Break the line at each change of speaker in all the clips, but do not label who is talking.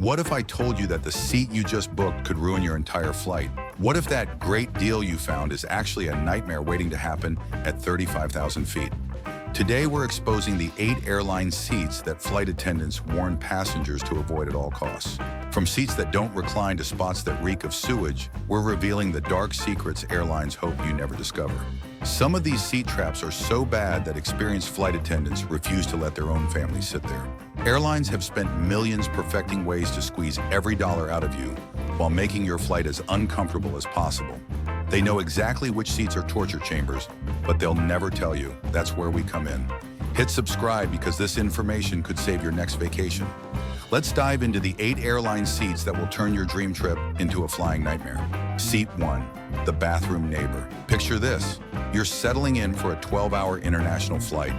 What if I told you that the seat you just booked could ruin your entire flight? What if that great deal you found is actually a nightmare waiting to happen at 35,000 feet? Today, we're exposing the 8 airline seats that flight attendants warn passengers to avoid at all costs. From seats that don't recline to spots that reek of sewage, we're revealing the dark secrets airlines hope you never discover. Some of these seat traps are so bad that experienced flight attendants refuse to let their own families sit there. Airlines have spent millions perfecting ways to squeeze every dollar out of you while making your flight as uncomfortable as possible. They know exactly which seats are torture chambers, but they'll never tell you. That's where we come in. Hit subscribe because this information could save your next vacation. Let's dive into the 8 airline seats that will turn your dream trip into a flying nightmare. Seat 1, the bathroom neighbor. Picture this. You're settling in for a 12-hour international flight,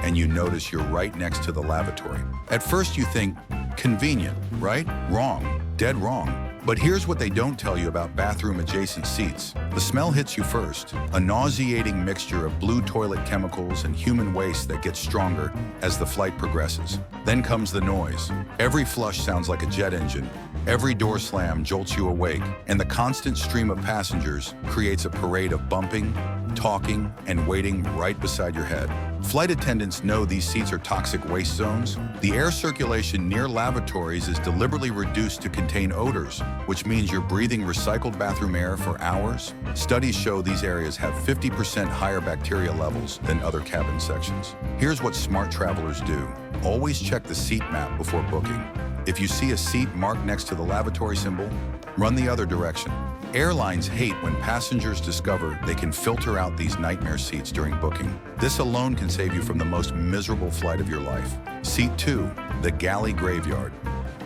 and you notice you're right next to the lavatory. At first you think, convenient, right? Wrong, dead wrong. But here's what they don't tell you about bathroom-adjacent seats. The smell hits you first, a nauseating mixture of blue toilet chemicals and human waste that gets stronger as the flight progresses. Then comes the noise. Every flush sounds like a jet engine. Every door slam jolts you awake, and the constant stream of passengers creates a parade of bumping, talking, and waiting right beside your head. Flight attendants know these seats are toxic waste zones. The air circulation near lavatories is deliberately reduced to contain odors, which means you're breathing recycled bathroom air for hours. Studies show these areas have 50% higher bacteria levels than other cabin sections. Here's what smart travelers do. Always check the seat map before booking. If you see a seat marked next to the lavatory symbol, run the other direction. Airlines hate when passengers discover they can filter out these nightmare seats during booking. This alone can save you from the most miserable flight of your life. Seat 2, the galley graveyard.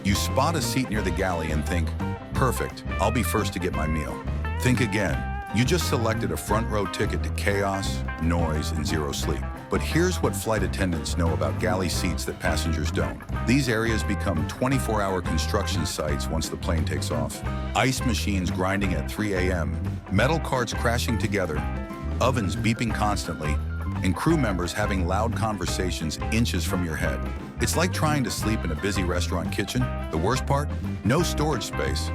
You spot a seat near the galley and think, perfect, I'll be first to get my meal. Think again. You just selected a front row ticket to chaos, noise, and zero sleep. But here's what flight attendants know about galley seats that passengers don't. These areas become 24-hour construction sites once the plane takes off. Ice machines grinding at 3 a.m., metal carts crashing together, ovens beeping constantly, and crew members having loud conversations inches from your head. It's like trying to sleep in a busy restaurant kitchen. The worst part? No storage space.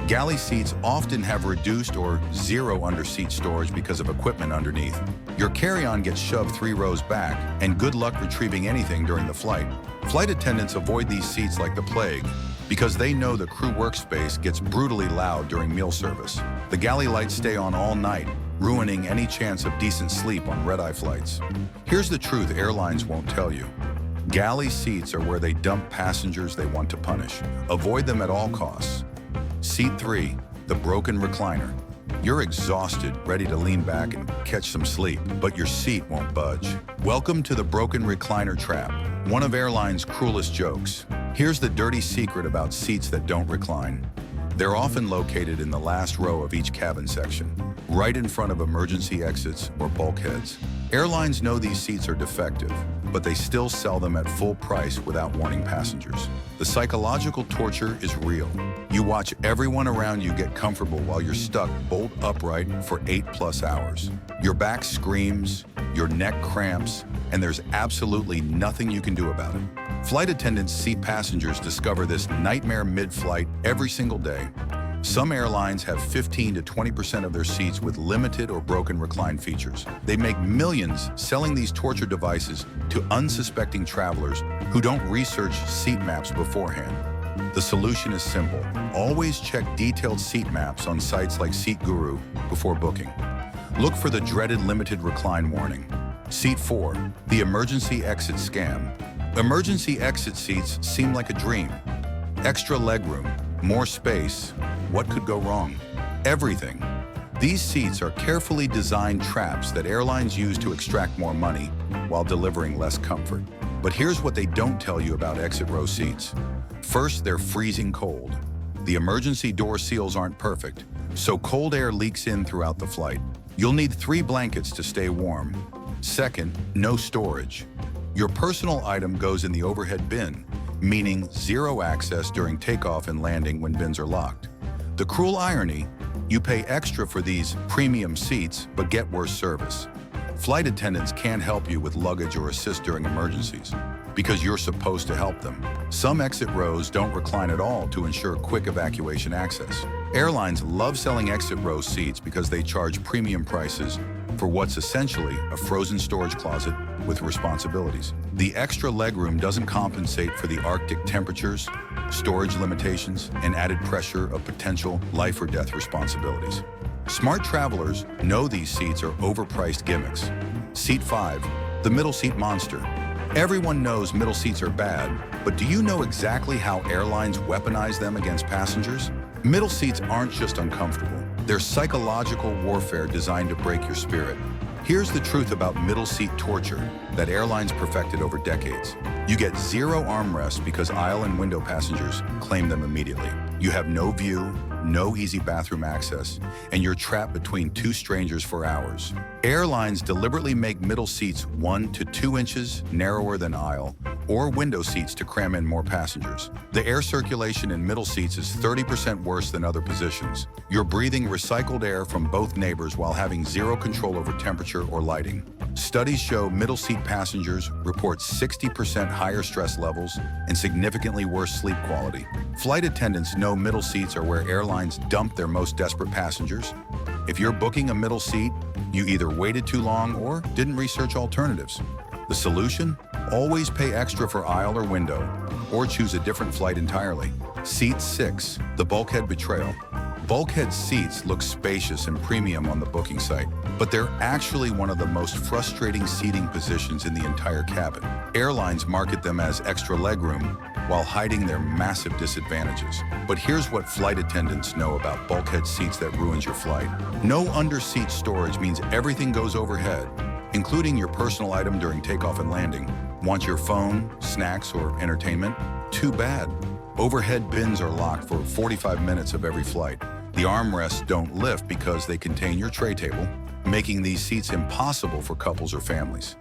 Galley seats often have reduced or zero under-seat storage because of equipment underneath. Your carry-on gets shoved 3 rows back, and good luck retrieving anything during the flight. Flight attendants avoid these seats like the plague because they know the crew workspace gets brutally loud during meal service. The galley lights stay on all night, ruining any chance of decent sleep on red-eye flights. Here's the truth airlines won't tell you. Galley seats are where they dump passengers they want to punish. Avoid them at all costs. Seat 3, the broken recliner. You're exhausted, ready to lean back and catch some sleep, but your seat won't budge. Welcome to the broken recliner trap, one of airlines' cruelest jokes. Here's the dirty secret about seats that don't recline. They're often located in the last row of each cabin section, right in front of emergency exits or bulkheads. Airlines know these seats are defective, but they still sell them at full price without warning passengers. The psychological torture is real. You watch everyone around you get comfortable while you're stuck bolt upright for 8+ hours. Your back screams, your neck cramps, and there's absolutely nothing you can do about it. Flight attendants see passengers discover this nightmare mid-flight every single day. Some airlines have 15 to 20% of their seats with limited or broken recline features. They make millions selling these torture devices to unsuspecting travelers who don't research seat maps beforehand. The solution is simple. Always check detailed seat maps on sites like Seat Guru before booking. Look for the dreaded limited recline warning. Seat 4, the emergency exit scam. Emergency exit seats seem like a dream. Extra legroom, more space. What could go wrong? Everything. These seats are carefully designed traps that airlines use to extract more money while delivering less comfort. But here's what they don't tell you about exit row seats. First, they're freezing cold. The emergency door seals aren't perfect, so cold air leaks in throughout the flight. You'll need 3 blankets to stay warm. Second, no storage. Your personal item goes in the overhead bin, meaning zero access during takeoff and landing when bins are locked. The cruel irony, you pay extra for these premium seats but get worse service. Flight attendants can't help you with luggage or assist during emergencies. because you're supposed to help them. Some exit rows don't recline at all to ensure quick evacuation access. Airlines love selling exit row seats because they charge premium prices for what's essentially a frozen storage closet with responsibilities. The extra legroom doesn't compensate for the Arctic temperatures, storage limitations, and added pressure of potential life or death responsibilities. Smart travelers know these seats are overpriced gimmicks. Seat 5, the middle seat monster. Everyone knows middle seats are bad, but do you know exactly how airlines weaponize them against passengers? Middle seats aren't just uncomfortable. They're psychological warfare designed to break your spirit. Here's the truth about middle seat torture that airlines perfected over decades. You get zero armrests because aisle and window passengers claim them immediately. You have no view, no easy bathroom access, and you're trapped between two strangers for hours. Airlines deliberately make middle seats 1 to 2 inches narrower than aisle or window seats to cram in more passengers. The air circulation in middle seats is 30% worse than other positions. You're breathing recycled air from both neighbors while having zero control over temperature or lighting. Studies show middle seat passengers report 60% higher stress levels and significantly worse sleep quality. Flight attendants know middle seats are where airlines dump their most desperate passengers. If you're booking a middle seat, you either waited too long or didn't research alternatives. The solution? Always pay extra for aisle or window, or choose a different flight entirely. Seat 6, the bulkhead betrayal. Bulkhead seats look spacious and premium on the booking site, but they're actually one of the most frustrating seating positions in the entire cabin. Airlines market them as extra legroom while hiding their massive disadvantages. But here's what flight attendants know about bulkhead seats that ruins your flight. No under-seat storage means everything goes overhead, including your personal item during takeoff and landing. Want your phone, snacks, or entertainment? Too bad. Overhead bins are locked for 45 minutes of every flight. The armrests don't lift because they contain your tray table, making these seats impossible for couples or families.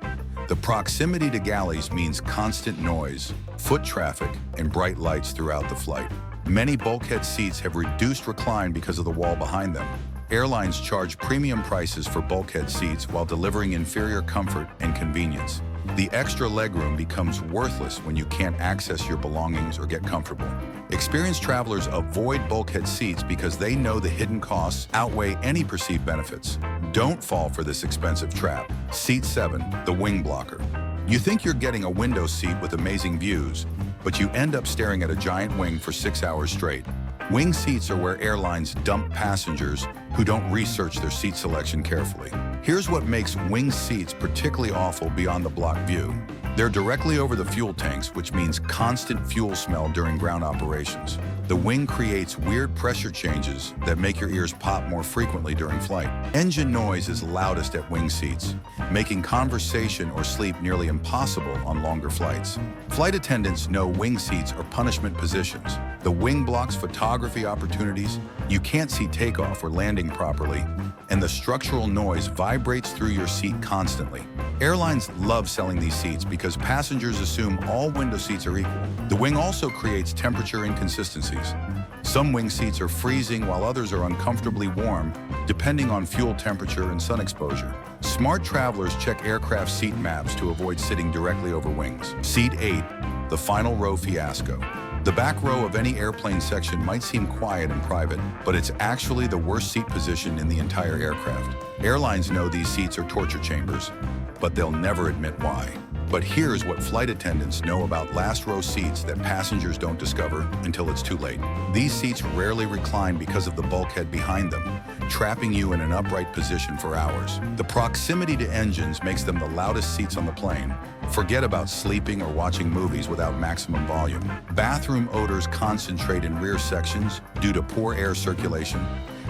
The proximity to galleys means constant noise, foot traffic, and bright lights throughout the flight. Many bulkhead seats have reduced recline because of the wall behind them. Airlines charge premium prices for bulkhead seats while delivering inferior comfort and convenience. The extra legroom becomes worthless when you can't access your belongings or get comfortable. Experienced travelers avoid bulkhead seats because they know the hidden costs outweigh any perceived benefits. Don't fall for this expensive trap. Seat 7, the wing blocker. You think you're getting a window seat with amazing views, but you end up staring at a giant wing for 6 hours straight. Wing seats are where airlines dump passengers who don't research their seat selection carefully. Here's what makes wing seats particularly awful beyond the block view. They're directly over the fuel tanks, which means constant fuel smell during ground operations. The wing creates weird pressure changes that make your ears pop more frequently during flight. Engine noise is loudest at wing seats, making conversation or sleep nearly impossible on longer flights. Flight attendants know wing seats are punishment positions. The wing blocks photography opportunities, you can't see takeoff or landing properly, and the structural noise vibrates through your seat constantly. Airlines love selling these seats because passengers assume all window seats are equal. The wing also creates temperature inconsistencies. Some wing seats are freezing while others are uncomfortably warm, depending on fuel temperature and sun exposure. Smart travelers check aircraft seat maps to avoid sitting directly over wings. Seat 8, the final row fiasco. The back row of any airplane section might seem quiet and private, but it's actually the worst seat position in the entire aircraft. Airlines know these seats are torture chambers, but they'll never admit why. But here's what flight attendants know about last row seats that passengers don't discover until it's too late. These seats rarely recline because of the bulkhead behind them, trapping you in an upright position for hours. The proximity to engines makes them the loudest seats on the plane. Forget about sleeping or watching movies without maximum volume. Bathroom odors concentrate in rear sections due to poor air circulation,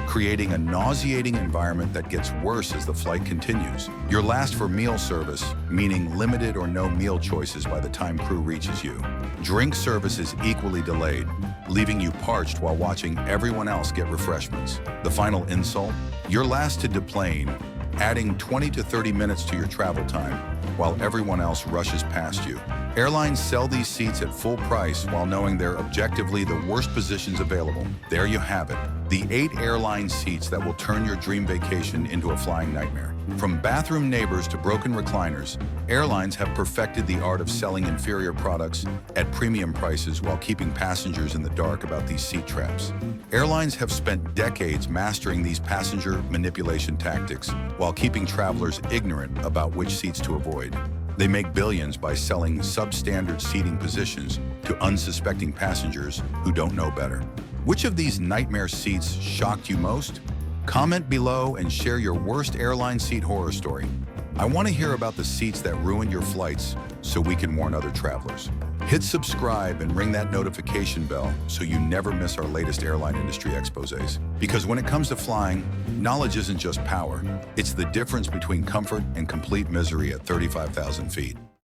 creating a nauseating environment that gets worse as the flight continues. You're last for meal service, meaning limited or no meal choices by the time crew reaches you. Drink service is equally delayed, leaving you parched while watching everyone else get refreshments. The final insult? You're last to deplane, adding 20 to 30 minutes to your travel time while everyone else rushes past you. Airlines sell these seats at full price while knowing they're objectively the worst positions available. There you have it, the 8 airline seats that will turn your dream vacation into a flying nightmare. From bathroom neighbors to broken recliners, airlines have perfected the art of selling inferior products at premium prices while keeping passengers in the dark about these seat traps. Airlines have spent decades mastering these passenger manipulation tactics while keeping travelers ignorant about which seats to avoid. They make billions by selling substandard seating positions to unsuspecting passengers who don't know better. Which of these nightmare seats shocked you most? Comment below and share your worst airline seat horror story. I want to hear about the seats that ruined your flights so we can warn other travelers. Hit subscribe and ring that notification bell so you never miss our latest airline industry exposés. Because when it comes to flying, knowledge isn't just power. It's the difference between comfort and complete misery at 35,000 feet.